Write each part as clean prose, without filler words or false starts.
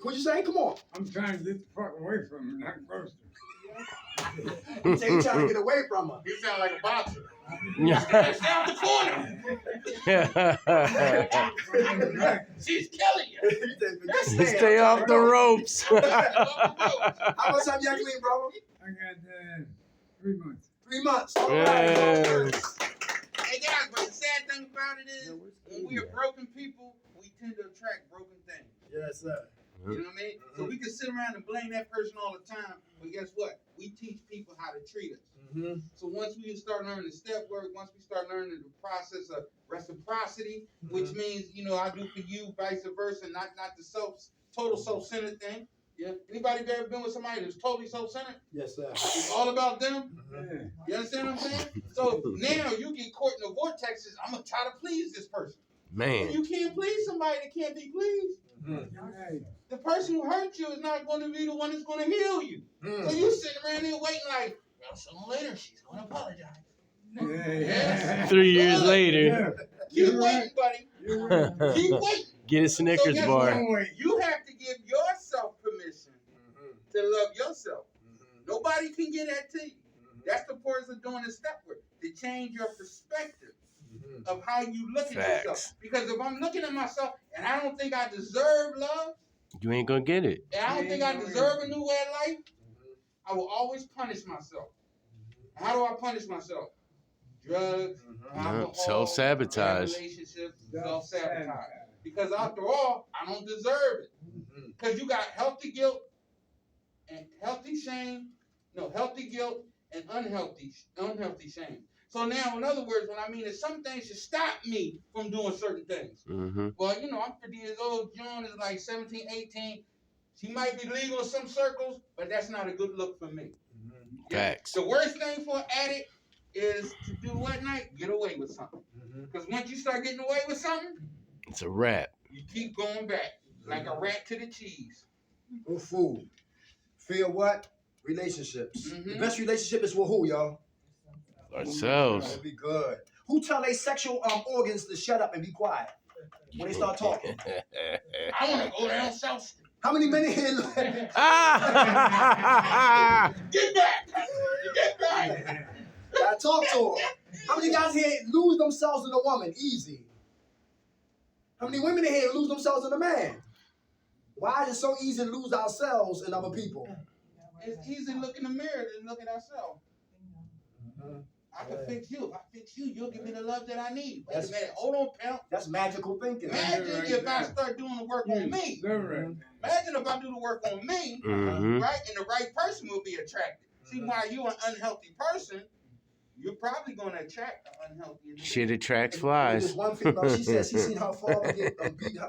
What you saying? Come on. I'm trying to get the fuck away from him, not close to him. You say you trying to get away from her. He sound like a boxer. Stay out the corner. She's killing you. Stay off the ropes. How much time you got clean, bro? I got 3 months. 3 months. All right. Yes. Hey guys, but the sad thing about it is, when we are broken people, we tend to attract broken things. Yes, sir. You know what I mean? So we can sit around and blame that person all the time, but guess what? We teach people how to treat us. So once we start learning the step work, once we start learning the process of reciprocity, which means, you know, I do for you, vice versa, not the total self-centered thing. Yeah. Anybody ever been with somebody who's totally self-centered? Yes, sir. It's all about them. Yeah. You understand what I'm saying? So now you get caught in the vortexes. I'm gonna try to please this person. Man. You can't please somebody that can't be pleased. Hey, The person who hurt you is not going to be the one that's going to heal you. So you sitting around there waiting like, well, sooner or later she's going to apologize. yeah. 3 years later, Yeah. Keep waiting, buddy. You're right. Keep waiting. get a Snickers guess bar. what? You have to give yourself permission to love yourself. Nobody can get that to you. That's the purpose of doing the step work, to change your perspective of how you look at yourself. Facts. Because if I'm looking at myself and I don't think I deserve love, You ain't gonna get it. and I don't think I deserve a new way of life, I will always punish myself. How do I punish myself? Drugs, alcohol, Self-sabotage. bad relationships, self-sabotage. Because after all, I don't deserve it. Because you got healthy guilt and healthy shame. No, healthy guilt and unhealthy shame. So now, in other words, what I mean is some things should stop me from doing certain things. Well, you know, I'm 50 years old. John is like 17, 18. She might be legal in some circles, but that's not a good look for me. Facts. The worst thing for an addict is to do what night? Get away with something. Because once you start getting away with something, It's a wrap. you keep going back like a rat to the cheese. No food. Fear what? Relationships. The Mhm. best relationship is with who, y'all? Ourselves. That'd be good. Who tell their sexual organs to shut up and be quiet when they start talking? I want to go down South Street. How many men here? Get back! Get back! I talk to them. How many guys here lose themselves in a woman? Easy. How many women in here lose themselves in a man? Why is it so easy to lose ourselves in other people? It's easy to look in the mirror than look at ourselves. I can fix you. If I fix you, you'll give me the love that I need. Wait a minute. Hold on, pal. That's magical thinking. Imagine if I start doing the work on me. Imagine if I do the work on me, right? And the right person will be attracted. See, while you're an unhealthy person, you're probably going to attract an unhealthy individual. Shit attracts This flies. one female, she said she seen her father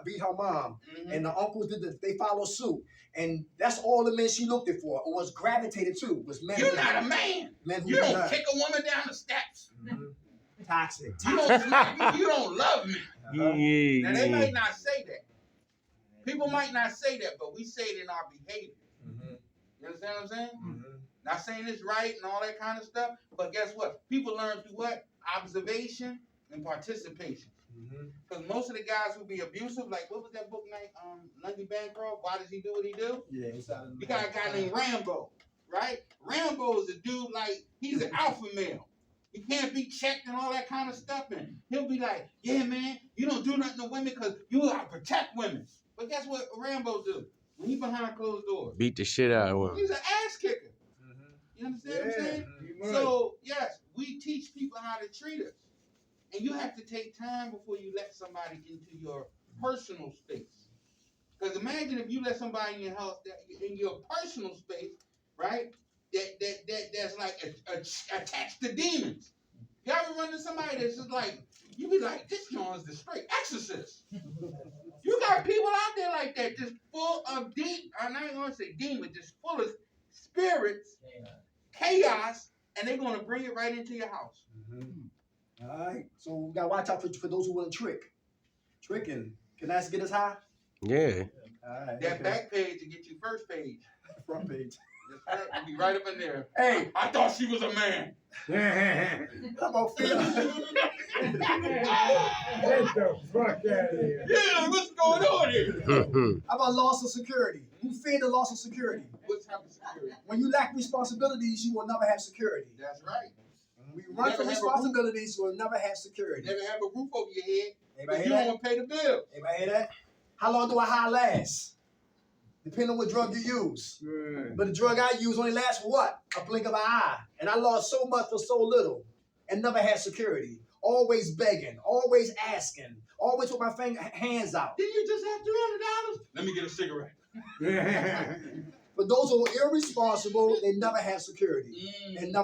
beat her mom, and the uncles they follow suit, and that's all the men she looked at for, or was gravitated to, was men. You're not a man. Men who You did don't not. kick a woman down the steps. Toxic. You don't smack me. You don't love me. Now, they Yeah. might not say that. People might not say that, but we say it in our behavior. You understand what I'm saying? Not saying it's right and all that kind of stuff, but guess what? People learn through what? Observation and participation. Because most of the guys who be abusive, like what was that book name? Lundy Bancroft. Why does he do what he do? Yeah, inside of You got a guy named Rambo, right? Rambo is a dude like he's an alpha male. He can't be checked and all that kind of stuff, and he'll be like, "Yeah, man, you don't do nothing to women because you gotta protect women." But guess what Rambo do? When he behind closed doors, Beat the shit out of him. he's an ass kicker. You understand what I'm saying? So, yes, we teach people how to treat us. And you have to take time before you let somebody into your personal space. Because imagine if you let somebody in your house, in your personal space, right? That's like attached to demons. You ever run into somebody that's just like, you be like, this John is the straight exorcist. You got people out there like that, just full of I'm not even gonna say demons, just full of spirits, chaos, and they're gonna bring it right into your house. All right, so we gotta watch out for those who want to trick. Tricking. Can that get us high? Yeah. All right. That back page to get you first page. Front page. Yes, sir. We'll be right up in there. Hey, I thought she was a man. I'm gonna feel. Get the fuck out of here. Yeah, what's going on here? How about loss of security? Who feared the loss of security? What type of security? When you lack responsibilities, you will never have security. That's right. When you run from Never have a responsibilities, you will never have security. Never have a roof over your head. Anybody But hear you that? don't want to pay the bill. Anybody hear that? How long do a high last? Depending on what drug you use. Right. But the drug I use only lasts for what? A blink of an eye. And I lost so much for so little and never had security. Always begging, always asking, always with my hands out. Did you just have $300? Let me get a cigarette. But those who are irresponsible, they never have security. And never